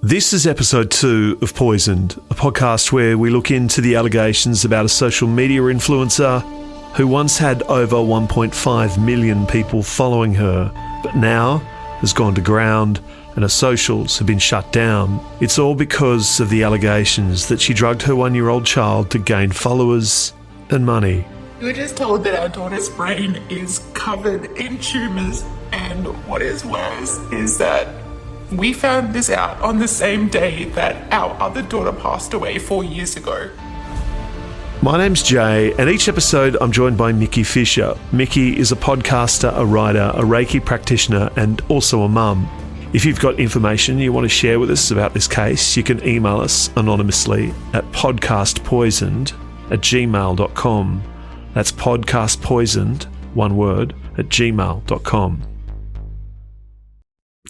This is episode 2 of Poisoned, a podcast where we look into the allegations about a social media influencer who once had over 1.5 million people following her, but now has gone to ground and her socials have been shut down. It's all because of the allegations that she drugged her 1-year-old child to gain followers and money. We were just told that our daughter's brain is covered in tumours, and what is worse is that we found this out on the same day that our other daughter passed away 4 years ago. My name's Jay, and each episode I'm joined by Mickey Fisher. Mickey is a podcaster, a writer, a Reiki practitioner, and also a mum. If you've got information you want to share with us about this case, you can email us anonymously at podcastpoisoned@gmail.com. That's podcastpoisoned, one word, @gmail.com.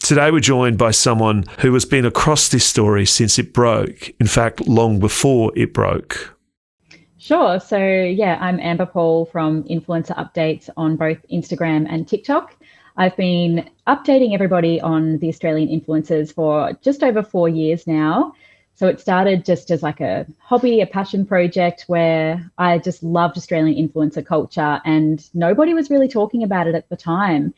Today we're joined by someone who has been across this story since it broke, in fact, long before it broke. Sure. So, I'm Amber Paul from Influencer Updates on both Instagram and TikTok. I've been updating everybody on the Australian influencers for just over 4 years now. So it started just as like a hobby, a passion project where I just loved Australian influencer culture and nobody was really talking about it at the time.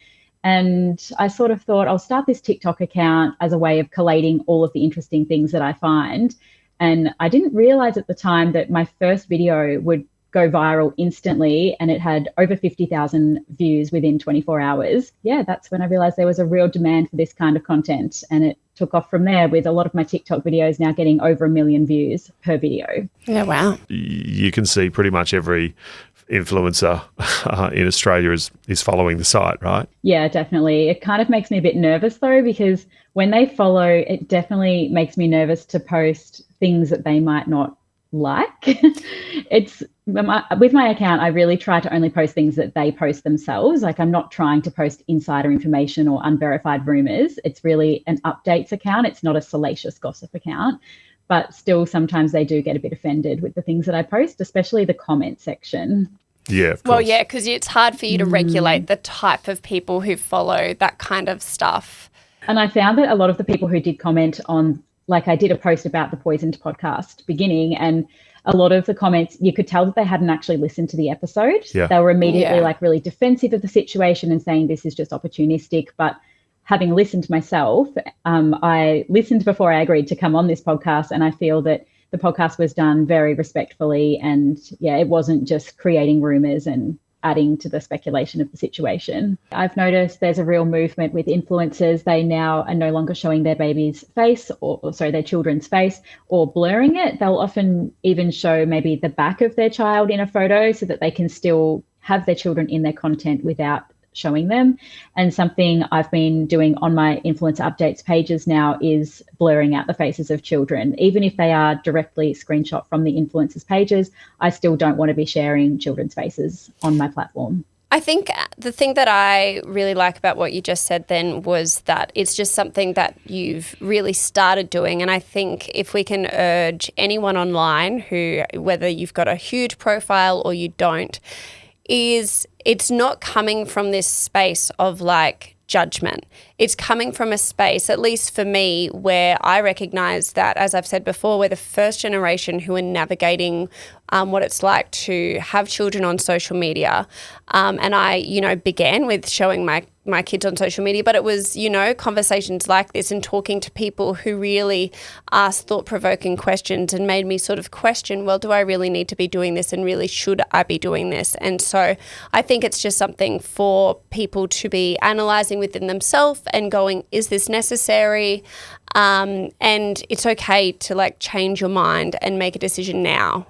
And I sort of thought I'll start this TikTok account as a way of collating all of the interesting things that I find. And I didn't realize at the time that my first video would go viral instantly, and it had over 50,000 views within 24 hours. Yeah, that's when I realized there was a real demand for this kind of content, and it took off from there with a lot of my TikTok videos now getting over 1 million views per video. Yeah, wow. You can see pretty much every influencer in Australia is following the site, right? Yeah, definitely. It kind of makes me a bit nervous though, because when they follow, it definitely makes me nervous to post things that they might not like. With my account, I really try to only post things that they post themselves. Like, I'm not trying to post insider information or unverified rumors. It's really an updates account. It's not a salacious gossip account. But still, sometimes they do get a bit offended with the things that I post, especially the comment section. Yeah, of course. Well, yeah, because it's hard for you to regulate the type of people who follow that kind of stuff. And I found that a lot of the people who did comment on, like, I did a post about the Poisoned podcast beginning, and a lot of the comments, you could tell that they hadn't actually listened to the episode. Yeah. They were immediately like really defensive of the situation and saying this is just opportunistic. But having listened myself, I listened before I agreed to come on this podcast, and I feel that the podcast was done very respectfully, and it wasn't just creating rumors and adding to the speculation of the situation. I've noticed there's a real movement with influencers. They now are no longer showing their baby's face their children's face or blurring it. They'll often even show maybe the back of their child in a photo so that they can still have their children in their content without showing them. And something I've been doing on my influencer updates pages now is blurring out the faces of children. Even if they are directly screenshot from the influencers pages, I still don't want to be sharing children's faces on my platform. I think the thing that I really like about what you just said then was that it's just something that you've really started doing. And I think if we can urge anyone online who, whether you've got a huge profile or you don't, is it's not coming from this space of like judgment. It's coming from a space, at least for me, where I recognize that, as I've said before, we're the first generation who are navigating what it's like to have children on social media. And I, began with showing my kids on social media, but it was, conversations like this and talking to people who really asked thought-provoking questions and made me sort of question, well, do I really need to be doing this, and really should I be doing this? And so I think it's just something for people to be analysing within themselves and going, is this necessary? And it's okay to like change your mind and make a decision now,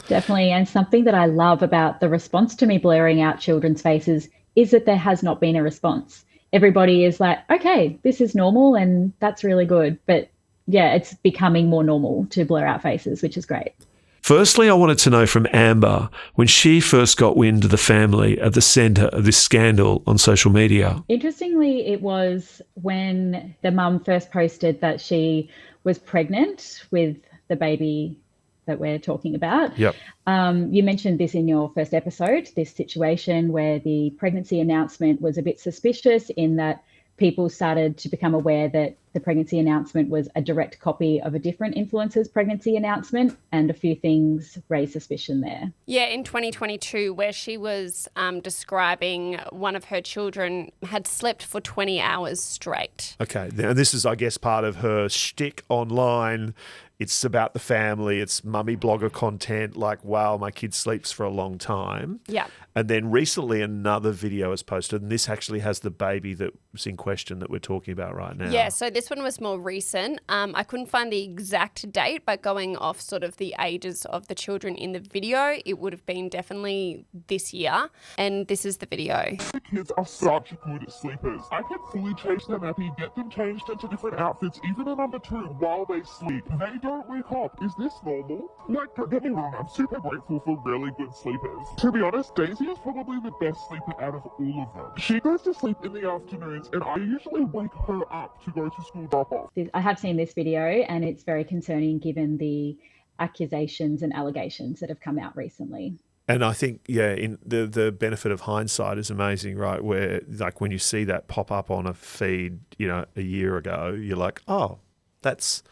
Definitely. And something that I love about the response to me blurring out children's faces is that there has not been a response. Everybody is like, okay, this is normal, and that's really good. But yeah, it's becoming more normal to blur out faces, which is great. Firstly, I wanted to know from Amber, when she first got wind of the family at the centre of this scandal on social media. Interestingly, it was when the mum first posted that she was pregnant with the baby that we're talking about. Yep. You mentioned this in your first episode, this situation where the pregnancy announcement was a bit suspicious in that people started to become aware that the pregnancy announcement was a direct copy of a different influencer's pregnancy announcement, and a few things raised suspicion there. Yeah, in 2022, where she was describing one of her children had slept for 20 hours straight. Okay, and this is, I guess, part of her shtick online. It's about the family. It's mummy blogger content like, wow, my kid sleeps for a long time. Yeah. And then recently another video is posted, and this actually has the baby that was in question that we're talking about right now. Yeah, so this one was more recent. I couldn't find the exact date, but going off sort of the ages of the children in the video, it would have been definitely this year. And this is the video. The kids are such good sleepers. I can fully change their nappy, get them changed into different outfits, even in number 2, while they sleep. They don't wake up. Is this normal? Like, don't get me wrong, I'm super grateful for really good sleepers. To be honest, Daisy is probably the best sleeper out of all of them. She goes to sleep in the afternoons, and I usually wake her up to go to school drop-off. I have seen this video, and it's very concerning given the accusations and allegations that have come out recently. And I think, yeah, in the benefit of hindsight is amazing, right? Where, like, when you see that pop up on a feed, a year ago, you're like, oh, that's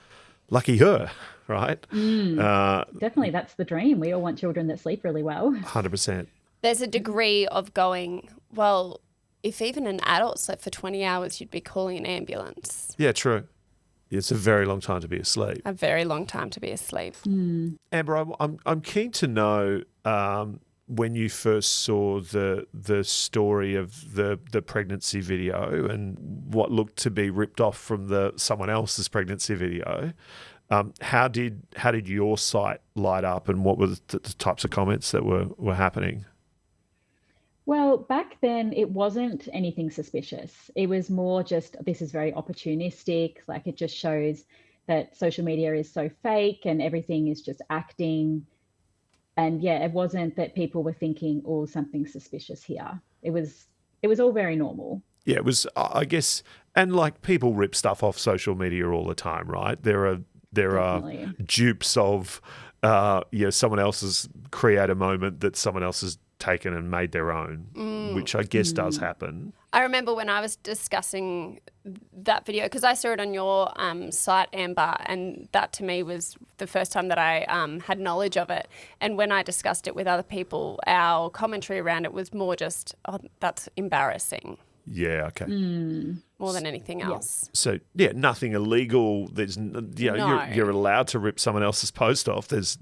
lucky her, right? Definitely, that's the dream. We all want children that sleep really well. 100%. There's a degree of going, well, if even an adult slept for 20 hours, you'd be calling an ambulance. Yeah, true. It's a very long time to be asleep. A very long time to be asleep. Amber, I'm keen to know when you first saw the story of the pregnancy video and what looked to be ripped off from someone else's pregnancy video. How did your site light up, and what were the types of comments that were happening? Well, back then it wasn't anything suspicious. It was more just, this is very opportunistic. Like, it just shows that social media is so fake and everything is just acting. And yeah, it wasn't that people were thinking, oh, something suspicious here. It was all very normal. Yeah, it was, I guess, and like, people rip stuff off social media all the time, right? There are Definitely. Dupes of someone else's create a moment that someone else has taken and made their own, which I guess does happen. I remember when I was discussing that video, because I saw it on your site, Amber, and that to me was the first time that I had knowledge of it. And when I discussed it with other people, our commentary around it was more just, oh, that's embarrassing. Yeah, okay. More than anything else. So, yeah, nothing illegal. There's, you're allowed to rip someone else's post off. There's,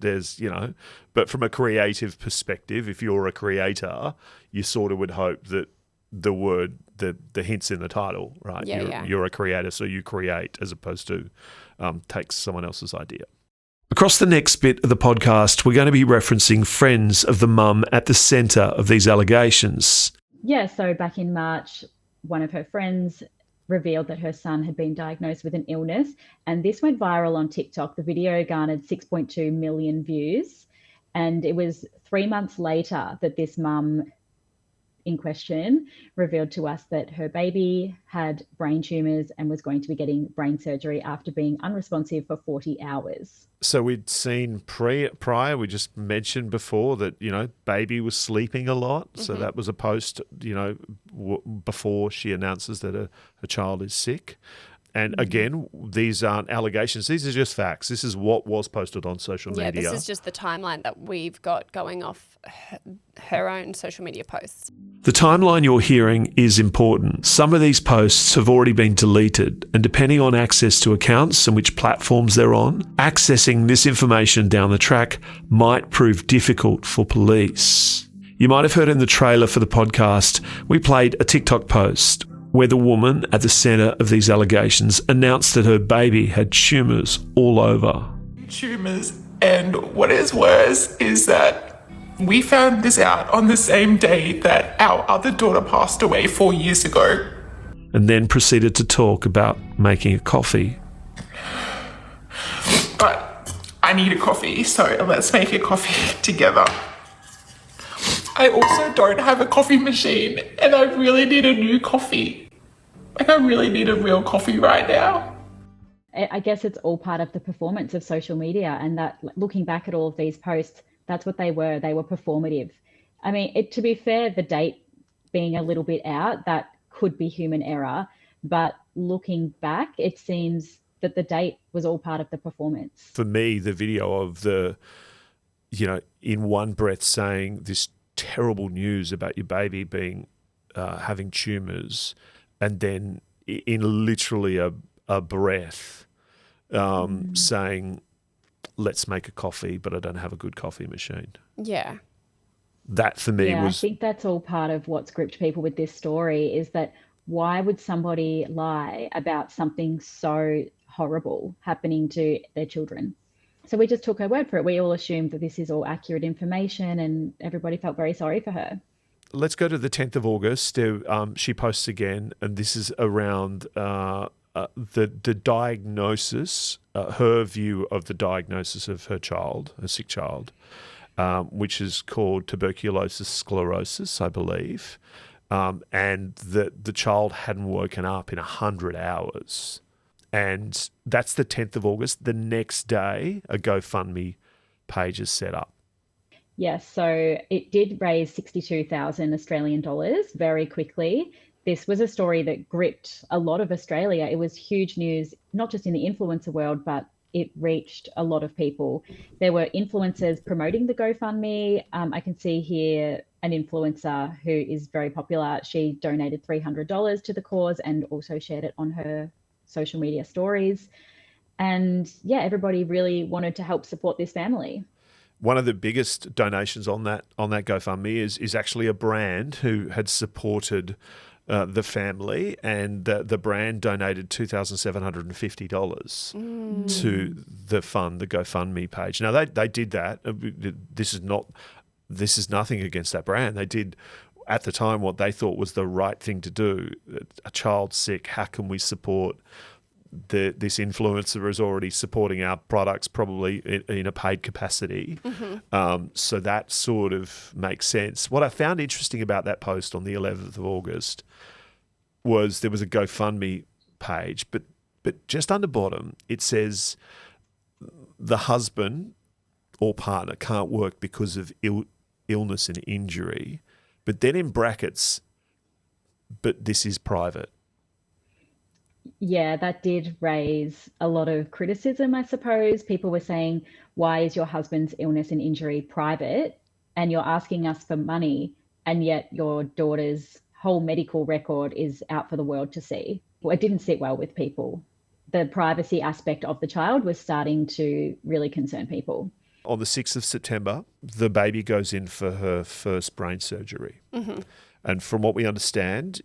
but from a creative perspective, if you're a creator, you sort of would hope that the hint's in the title, right? You're a creator, so you create as opposed to take someone else's idea. Across the next bit of the podcast, we're going to be referencing friends of the mum at the centre of these allegations. Yeah, so back in March, one of her friends revealed that her son had been diagnosed with an illness, and this went viral on TikTok. The video garnered 6.2 million views, and it was 3 months later that this mum in question revealed to us that her baby had brain tumours and was going to be getting brain surgery after being unresponsive for 40 hours. So we'd seen prior, we just mentioned before that, baby was sleeping a lot. Mm-hmm. So that was a post, before she announces that her child is sick. And again, these aren't allegations. These are just facts. This is what was posted on social media. Yeah, this is just the timeline that we've got going off her own social media posts. The timeline you're hearing is important. Some of these posts have already been deleted, and depending on access to accounts and which platforms they're on, accessing this information down the track might prove difficult for police. You might have heard in the trailer for the podcast, we played a TikTok post where the woman at the centre of these allegations announced that her baby had tumours all over. Tumours, and what is worse is that we found this out on the same day that our other daughter passed away 4 years ago. And then proceeded to talk about making a coffee. But I need a coffee, so let's make a coffee together. I also don't have a coffee machine, and I really need a new coffee. Like, I really need a real coffee right now. I guess it's all part of the performance of social media, and that, looking back at all of these posts, that's what they were. They were performative. I mean, to be fair, the date being a little bit out, that could be human error, But looking back, it seems that the date was all part of the performance. For me, the video of the, in one breath saying this terrible news about your baby being having tumours, and then in literally a breath saying, let's make a coffee, but I don't have a good coffee machine. Yeah. That for me I was... think that's all part of what's gripped people with this story, is that why would somebody lie about something so horrible happening to their children? So we just took her word for it. We all assumed that this is all accurate information, and everybody felt very sorry for her. Let's go to the 10th of August. She posts again, and this is around the diagnosis, her view of the diagnosis of her child, a sick child, which is called tuberculosis sclerosis, I believe, and that the child hadn't woken up in 100 hours. And that's the 10th of August. The next day, a GoFundMe page is set up. Yes, so it did raise 62,000 Australian dollars very quickly. This was a story that gripped a lot of Australia. It was huge news, not just in the influencer world, but it reached a lot of people. There were influencers promoting the GoFundMe. I can see here an influencer who is very popular. She donated $300 to the cause and also shared it on her social media stories. And yeah, everybody really wanted to help support this family. One of the biggest donations on that GoFundMe is actually a brand who had supported the family, and the brand donated $2,750 to the GoFundMe page. Now they did that. This is nothing against that brand. They did at the time what they thought was the right thing to do. A child's sick. How can we support? This influencer is already supporting our products, probably in a paid capacity. So that sort of makes sense. What I found interesting about that post on the 11th of August was there was a GoFundMe page, but just under bottom, it says the husband or partner can't work because of illness and injury, but then in brackets, but this is private. Yeah, that did raise a lot of criticism, I suppose. People were saying, why is your husband's illness and injury private, and you're asking us for money, and yet your daughter's whole medical record is out for the world to see? Well, it didn't sit well with people. The privacy aspect of the child was starting to really concern people. On the 6th of September, the baby goes in for her first brain surgery. And from what we understand,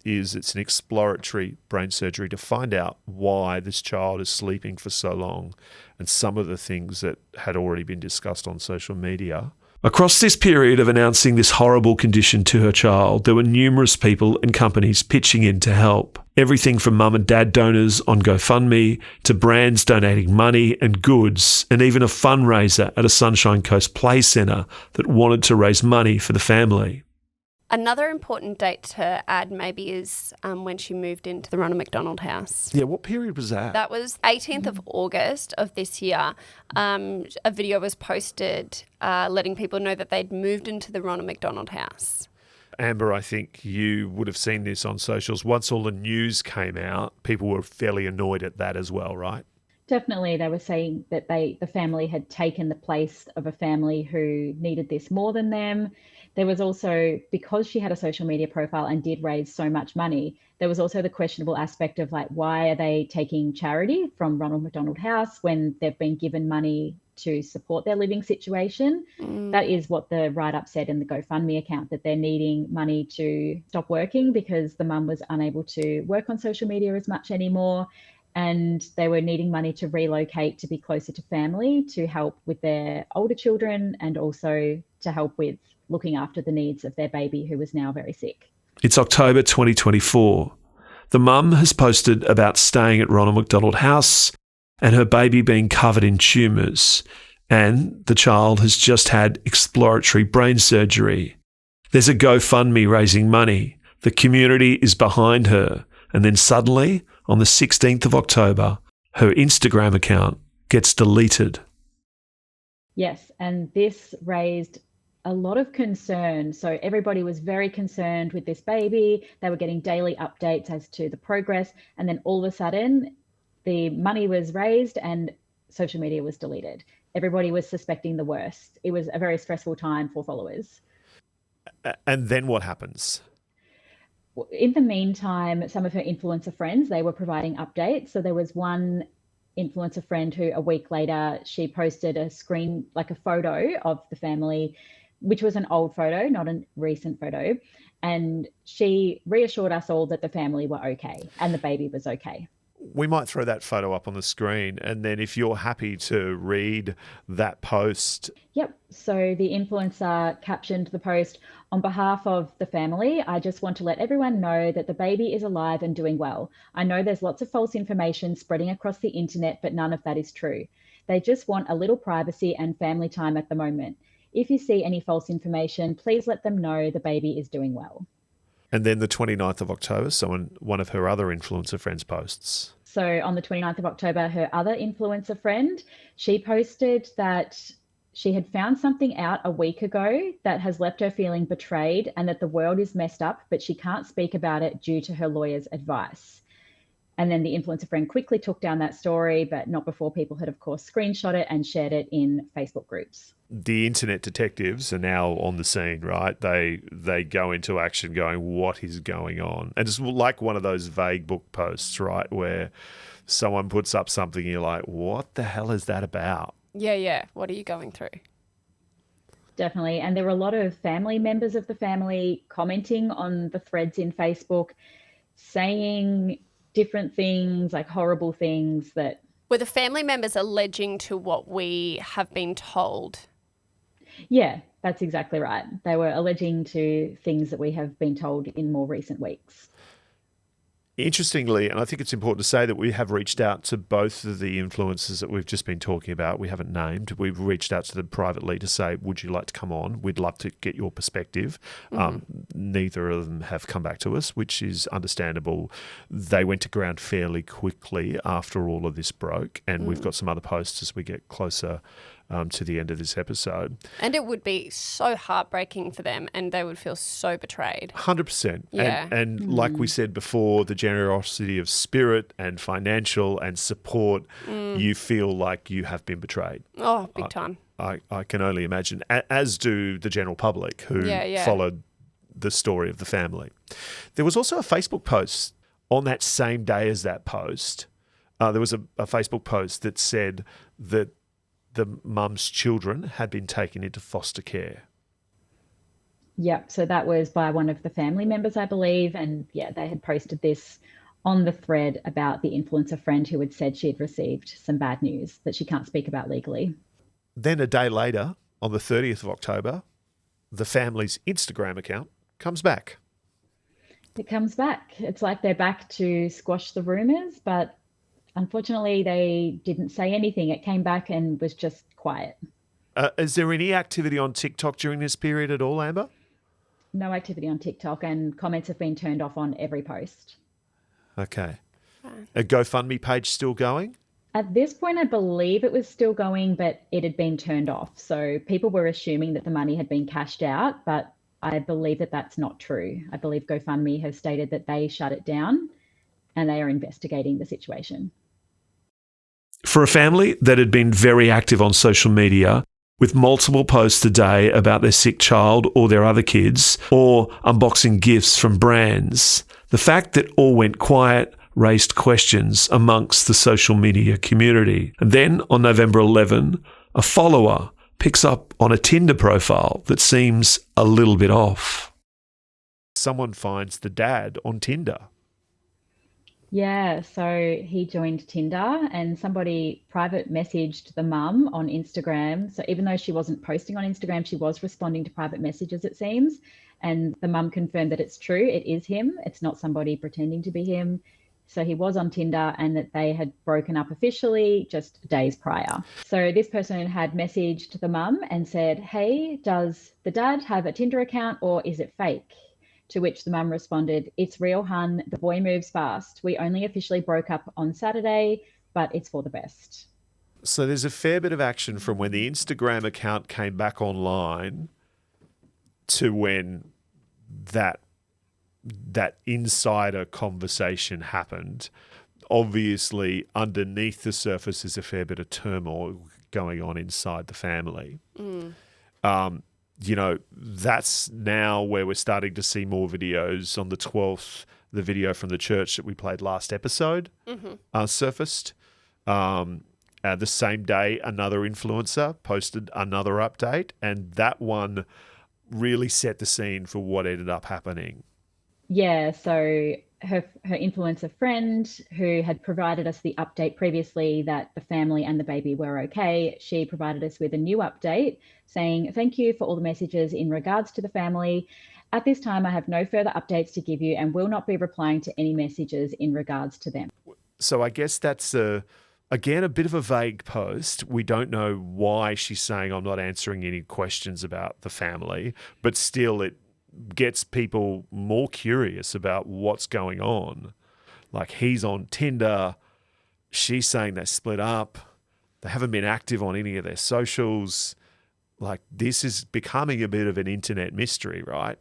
is it's an exploratory brain surgery to find out why this child is sleeping for so long, and some of the things that had already been discussed on social media. Across this period of announcing this horrible condition to her child, there were numerous people and companies pitching in to help. Everything from mum and dad donors on GoFundMe to brands donating money and goods, and even a fundraiser at a Sunshine Coast Play Centre that wanted to raise money for the family. Another important date to add maybe is when she moved into the Ronald McDonald House. Yeah, what period was that? That was 18th of August of this year. A video was posted letting people know that they'd moved into the Ronald McDonald House. Amber, I think you would have seen this on socials. Once all the news came out, people were fairly annoyed at that as well, right? Definitely, they were saying that the family had taken the place of a family who needed this more than them. There was also, because she had a social media profile and did raise so much money, there was also the questionable aspect of like, why are they taking charity from Ronald McDonald House when they've been given money to support their living situation? That is what the write-up said in the GoFundMe account, that they're needing money to stop working because the mum was unable to work on social media as much anymore. And they were needing money to relocate to be closer to family, to help with their older children, and also to help with looking after the needs of their baby who was now very sick. It's October 2024. The mum has posted about staying at Ronald McDonald House and her baby being covered in tumours, and the child has just had exploratory brain surgery. There's a GoFundMe raising money. The community is behind her. And then suddenly, on the 16th of October, her Instagram account gets deleted. Yes, and this raised a lot of concern. So everybody was very concerned with this baby. They were getting daily updates as to the progress. And then all of a sudden, the money was raised and social media was deleted. Everybody was suspecting the worst. It was a very stressful time for followers. And then what happens? In the meantime, some of her influencer friends, they were providing updates. So there was one influencer friend who a week later, she posted a screen, like a photo of the family, which was an old photo, not a recent photo. And she reassured us all that the family were okay and the baby was okay. We might throw that photo up on the screen, and then if you're happy to read that post. Yep. So the influencer captioned the post, "On behalf of the family, I just want to let everyone know that the baby is alive and doing well. I know there's lots of false information spreading across the internet, but none of that is true. They just want a little privacy and family time at the moment. If you see any false information, please let them know the baby is doing well." And then the 29th of October, one of her other influencer friends posts. So on the 29th of October, her other influencer friend, she posted that she had found something out a week ago that has left her feeling betrayed and that the world is messed up, but she can't speak about it due to her lawyer's advice. And then the influencer friend quickly took down that story, but not before people had, of course, screenshot it and shared it in Facebook groups. The internet detectives are now on the scene, right? They go into action going, what is going on? And it's like one of those vague book posts, right, where someone puts up something and you're like, what the hell is that about? Yeah. What are you going through? Definitely. And there were a lot of family members of the family commenting on the threads in Facebook, saying different things, like horrible things that... Were the family members alleging to what we have been told? Yeah, that's exactly right. They were alleging to things that we have been told in more recent weeks. Interestingly, and I think it's important to say that we have reached out to both of the influencers that we've just been talking about. We haven't named. We've reached out to them privately to say, would you like to come on? We'd love to get your perspective. Neither of them have come back to us, which is understandable. They went to ground fairly quickly after all of this broke, and we've got some other posts as we get closer to the end of this episode. And it would be so heartbreaking for them and they would feel so betrayed. 100%. Yeah. And like we said before, the generosity of spirit and financial and support, you feel like you have been betrayed. Oh, big time. I can only imagine, as do the general public who followed the story of the family. There was also a Facebook post on that same day as that post. There was a Facebook post that said that the mum's children had been taken into foster care. Yep. So that was by one of the family members, I believe. And yeah, they had posted this on the thread about the influencer friend who had said she had received some bad news that she can't speak about legally. Then a day later, on the 30th of October, the family's Instagram account comes back. It comes back. It's like they're back to squash the rumours, but unfortunately, they didn't say anything. It came back and was just quiet. Is there any activity on TikTok during this period at all, Amber? No activity on TikTok, and comments have been turned off on every post. Okay. A GoFundMe page still going? At this point, I believe it was still going, but it had been turned off. So people were assuming that the money had been cashed out, but I believe that that's not true. I believe GoFundMe has stated that they shut it down and they are investigating the situation. For a family that had been very active on social media, with multiple posts a day about their sick child or their other kids, or unboxing gifts from brands, the fact that all went quiet raised questions amongst the social media community. And then on November 11, a follower picks up on a Tinder profile that seems a little bit off. Someone finds the dad on Tinder. Yeah, so he joined Tinder and somebody private messaged the mum on Instagram. So even though she wasn't posting on Instagram, she was responding to private messages, it seems. And the mum confirmed that it's true. It is him. It's not somebody pretending to be him. So he was on Tinder and that they had broken up officially just days prior. So this person had messaged the mum and said, "Hey, does the dad have a Tinder account or is it fake?" To which the mum responded, "It's real, hun. The boy moves fast. We only officially broke up on Saturday, but it's for the best." So there's a fair bit of action from when the Instagram account came back online to when that insider conversation happened. Obviously, underneath the surface is a fair bit of turmoil going on inside the family. That's now where we're starting to see more videos. On the 12th, the video from the church that we played last episode surfaced. The same day, another influencer posted another update, and that one really set the scene for what ended up happening. Yeah, so her influencer friend who had provided us the update previously that the family and the baby were okay, she provided us with a new update saying, "Thank you for all the messages in regards to the family. At this time, I have no further updates to give you and will not be replying to any messages in regards to them." So I guess that's again a bit of a vague post. We don't know why she's saying I'm not answering any questions about the family, but still it gets people more curious about what's going on. Like, he's on Tinder, she's saying they split up, they haven't been active on any of their socials. Like, this is becoming a bit of an internet mystery, right?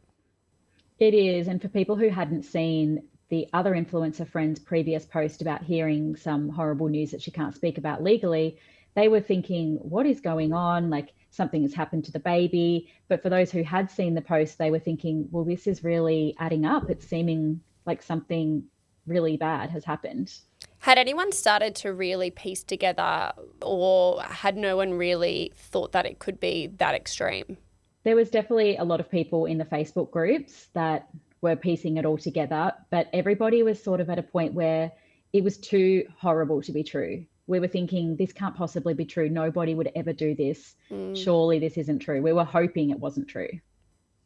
It is. And for people who hadn't seen the other influencer friend's previous post about hearing some horrible news that she can't speak about legally, they were thinking, what is going on? Like, something has happened to the baby. But for those who had seen the post, they were thinking, well, this is really adding up. It's seeming like something really bad has happened. Had anyone started to really piece together, or had no one really thought that it could be that extreme? There was definitely a lot of people in the Facebook groups that were piecing it all together, but everybody was sort of at a point where it was too horrible to be true. We were thinking, this can't possibly be true. Nobody would ever do this. Surely this isn't true. We were hoping it wasn't true.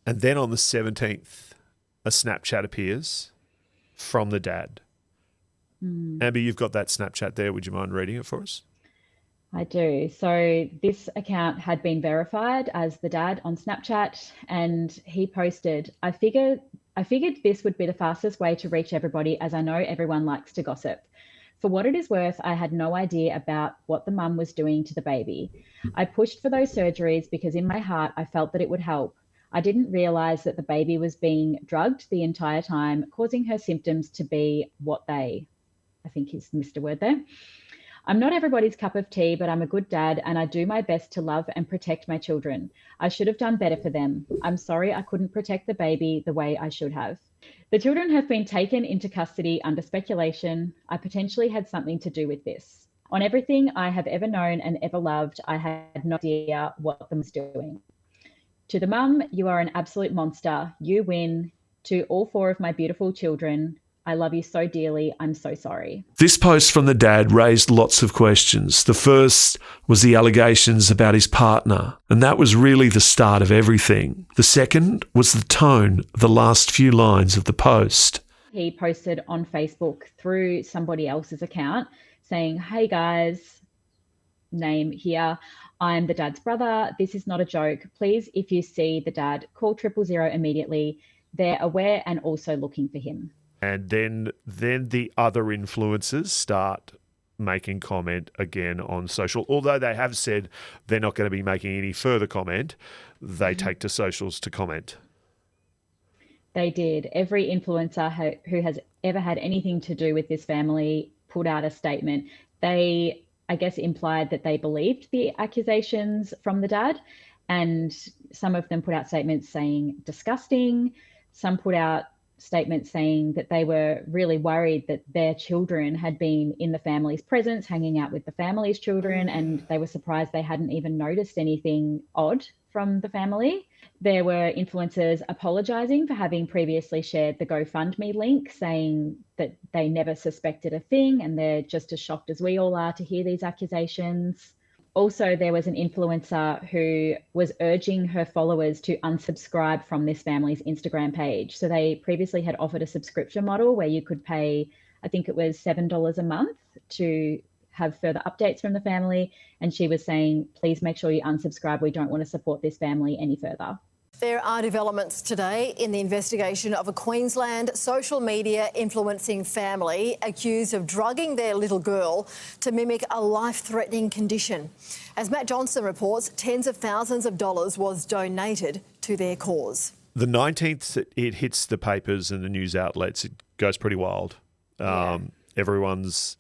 And then on the 17th, a Snapchat appears from the dad. Amber, you've got that Snapchat there. Would you mind reading it for us? I do. So this account had been verified as the dad on Snapchat, and he posted, I figured this would be the fastest way to reach everybody, as I know everyone likes to gossip. For what it is worth, I had no idea about what the mum was doing to the baby. I pushed for those surgeries because in my heart, I felt that it would help. I didn't realize that the baby was being drugged the entire time, causing her symptoms to be what I think he's missed a word there. I'm not everybody's cup of tea, but I'm a good dad and I do my best to love and protect my children. I should have done better for them. I'm sorry I couldn't protect the baby the way I should have. The children have been taken into custody under speculation. I potentially had something to do with this. On everything I have ever known and ever loved, I had no idea what them was doing. To the mum, you are an absolute monster. You win. To all 4 of my beautiful children, I love you so dearly. I'm so sorry. This post from the dad raised lots of questions. The first was the allegations about his partner, and that was really the start of everything. The second was the tone, the last few lines of the post. He posted on Facebook through somebody else's account saying, hey guys, name here, I'm the dad's brother. This is not a joke. Please, if you see the dad, call 000 immediately. They're aware and also looking for him. And then the other influencers start making comment again on social. Although they have said they're not going to be making any further comment, they take to socials to comment. They did. Every influencer who has ever had anything to do with this family put out a statement. They, I guess, implied that they believed the accusations from the dad, and some of them put out statements saying disgusting. Some put out statement saying that they were really worried that their children had been in the family's presence, hanging out with the family's children, and they were surprised they hadn't even noticed anything odd from the family. There were influencers apologising for having previously shared the GoFundMe link, saying that they never suspected a thing and they're just as shocked as we all are to hear these accusations. Also, there was an influencer who was urging her followers to unsubscribe from this family's Instagram page. So they previously had offered a subscription model where you could pay, I think it was $7 a month to have further updates from the family. And she was saying, please make sure you unsubscribe. We don't want to support this family any further. There are developments today in the investigation of a Queensland social media influencing family accused of drugging their little girl to mimic a life-threatening condition. As Matt Johnson reports, tens of thousands of dollars was donated to their cause. The 19th, it hits the papers and the news outlets. It goes pretty wild. Everyone's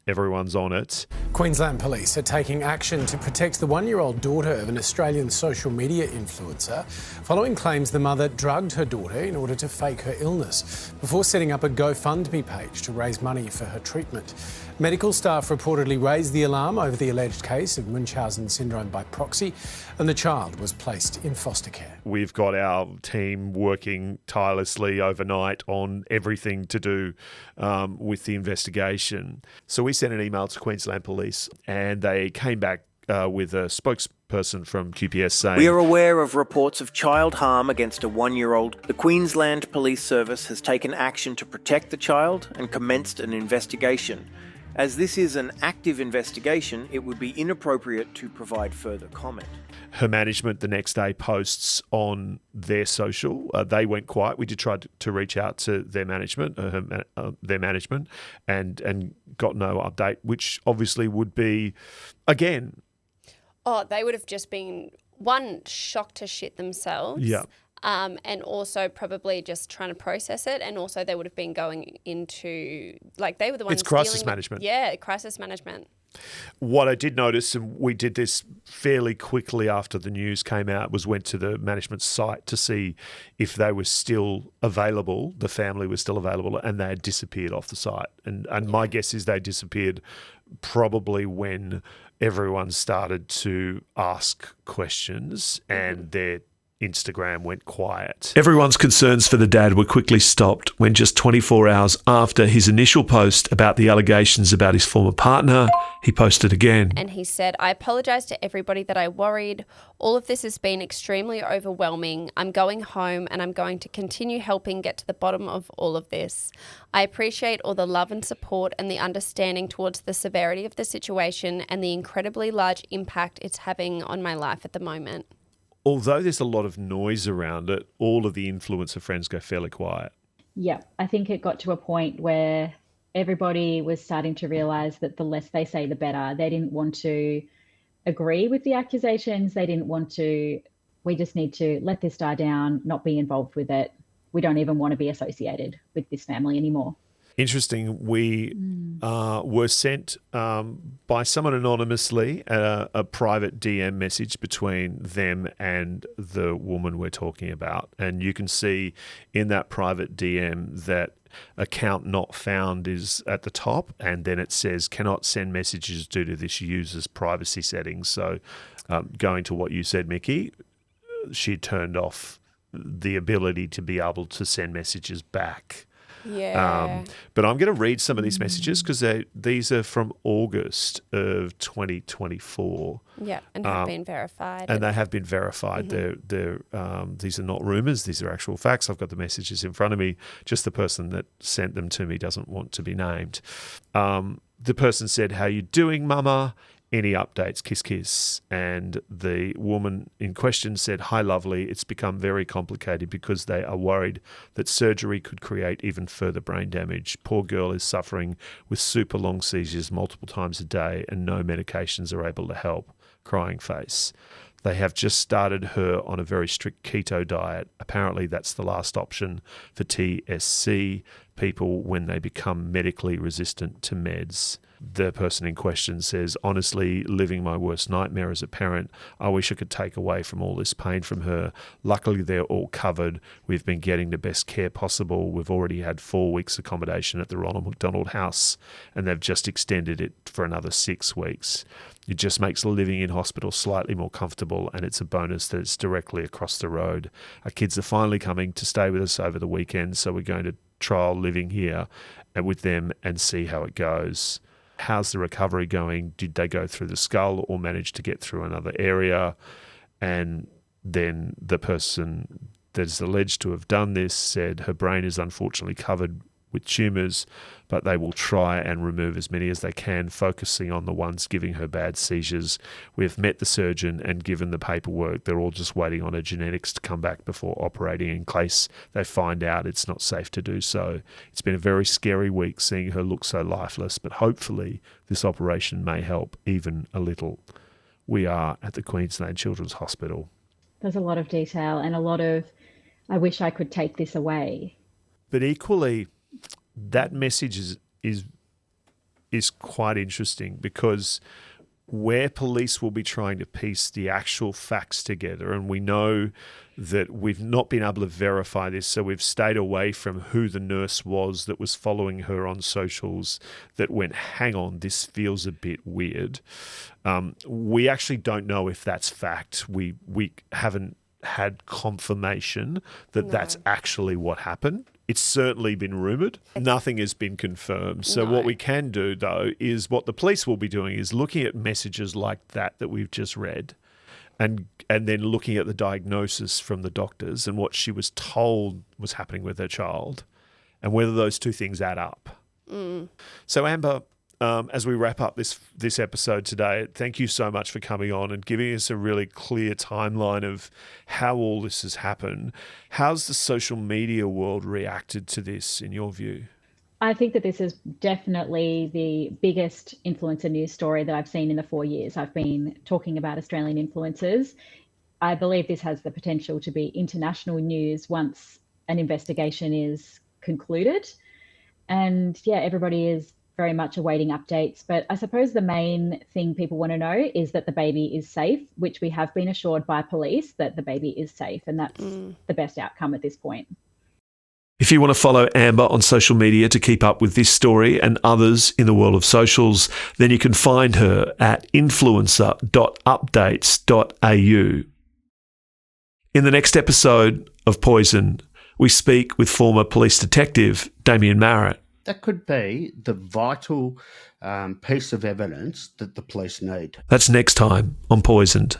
on it. Queensland Police are taking action to protect the one-year-old daughter of an Australian social media influencer following claims the mother drugged her daughter in order to fake her illness before setting up a GoFundMe page to raise money for her treatment. Medical staff reportedly raised the alarm over the alleged case of Munchausen syndrome by proxy, and the child was placed in foster care. We've got our team working tirelessly overnight on everything to do with the investigation. So we sent an email to Queensland Police and they came back with a spokesperson from QPS saying, "We are aware of reports of child harm against a 1-year-old. The Queensland Police Service has taken action to protect the child and commenced an investigation. As this is an active investigation, it would be inappropriate to provide further comment." Her management the next day posts on their social. They went quiet. We did try to reach out to their management, and got no update, which obviously would be, again... Oh, they would have just been, one, shocked to shit themselves. Yeah. And also probably just trying to process it. And also they would have been going into, like, they were the ones... It's crisis management. Yeah, crisis management. What I did notice, and we did this fairly quickly after the news came out, was went to the management site to see if they were still available, the family was still available, and they had disappeared off the site. And my guess is they disappeared probably when everyone started to ask questions and their Instagram went quiet. Everyone's concerns for the dad were quickly stopped when just 24 hours after his initial post about the allegations about his former partner, he posted again. And he said, "I apologise to everybody that I worried. All of this has been extremely overwhelming. I'm going home and I'm going to continue helping get to the bottom of all of this. I appreciate all the love and support and the understanding towards the severity of the situation and the incredibly large impact it's having on my life at the moment." Although there's a lot of noise around it, all of the influencer friends go fairly quiet. Yeah, I think it got to a point where everybody was starting to realise that the less they say, the better. They didn't want to agree with the accusations. They didn't want to, we just need to let this die down, not be involved with it. We don't even want to be associated with this family anymore. Interesting. We were sent by someone anonymously a private DM message between them and the woman we're talking about. And you can see in that private DM that account not found is at the top. And then it says cannot send messages due to this user's privacy settings. So going to what you said, Mickey, she turned off the ability to be able to send messages back. Yeah. But I'm going to read some of these messages because these are from August of 2024. Yeah, and have been verified. And they have been verified. Mm-hmm. These are not rumours. These are actual facts. I've got the messages in front of me. Just the person that sent them to me doesn't want to be named. The person said, "How you doing, mama? Any updates? Kiss, kiss." And the woman in question said, "Hi, lovely. It's become very complicated because they are worried that surgery could create even further brain damage. Poor girl is suffering with super long seizures multiple times a day and no medications are able to help." Crying face. They have just started her on a very strict keto diet. Apparently that's the last option for TSC people when they become medically resistant to meds. The person in question says, "Honestly, living my worst nightmare as a parent. I wish I could take away from all this pain from her. Luckily, they're all covered. We've been getting the best care possible. We've already had 4 weeks accommodation at the Ronald McDonald House, and they've just extended it for another 6 weeks. It just makes living in hospital slightly more comfortable, and it's a bonus that it's directly across the road. Our kids are finally coming to stay with us over the weekend, so we're going to trial living here with them and see how it goes. How's the recovery going? Did they go through the skull or manage to get through another area?" And then the person that is alleged to have done this said her brain is unfortunately covered with tumours, but they will try and remove as many as they can, focusing on the ones giving her bad seizures. We've met the surgeon and given the paperwork. They're all just waiting on her genetics to come back before operating in case they find out it's not safe to do so. It's been a very scary week seeing her look so lifeless, but hopefully this operation may help even a little. We are at the Queensland Children's Hospital. There's a lot of detail and a lot of, I wish I could take this away. But equally, that message is quite interesting, because where police will be trying to piece the actual facts together, and we know that we've not been able to verify this, so we've stayed away from who the nurse was that was following her on socials that went, hang on, this feels a bit weird. We actually don't know if that's fact. We haven't had confirmation that that's actually what happened. It's certainly been rumoured. Nothing has been confirmed. So what we can do, though, is what the police will be doing is looking at messages like that we've just read, and then looking at the diagnosis from the doctors and what she was told was happening with her child, and whether those two things add up. So Amber, as we wrap up this episode today, thank you so much for coming on and giving us a really clear timeline of how all this has happened. How's the social media world reacted to this, in your view? I think that this is definitely the biggest influencer news story that I've seen in the 4 years I've been talking about Australian influencers. I believe this has the potential to be international news once an investigation is concluded. And yeah, everybody is very much awaiting updates. But I suppose the main thing people want to know is that the baby is safe, which we have been assured by police that the baby is safe. And that's the best outcome at this point. If you want to follow Amber on social media to keep up with this story and others in the world of socials, then you can find her at influencer.updates.au. In the next episode of Poisoned, we speak with former police detective Damien Marrett. That could be the vital piece of evidence that the police need. That's next time on Poisoned.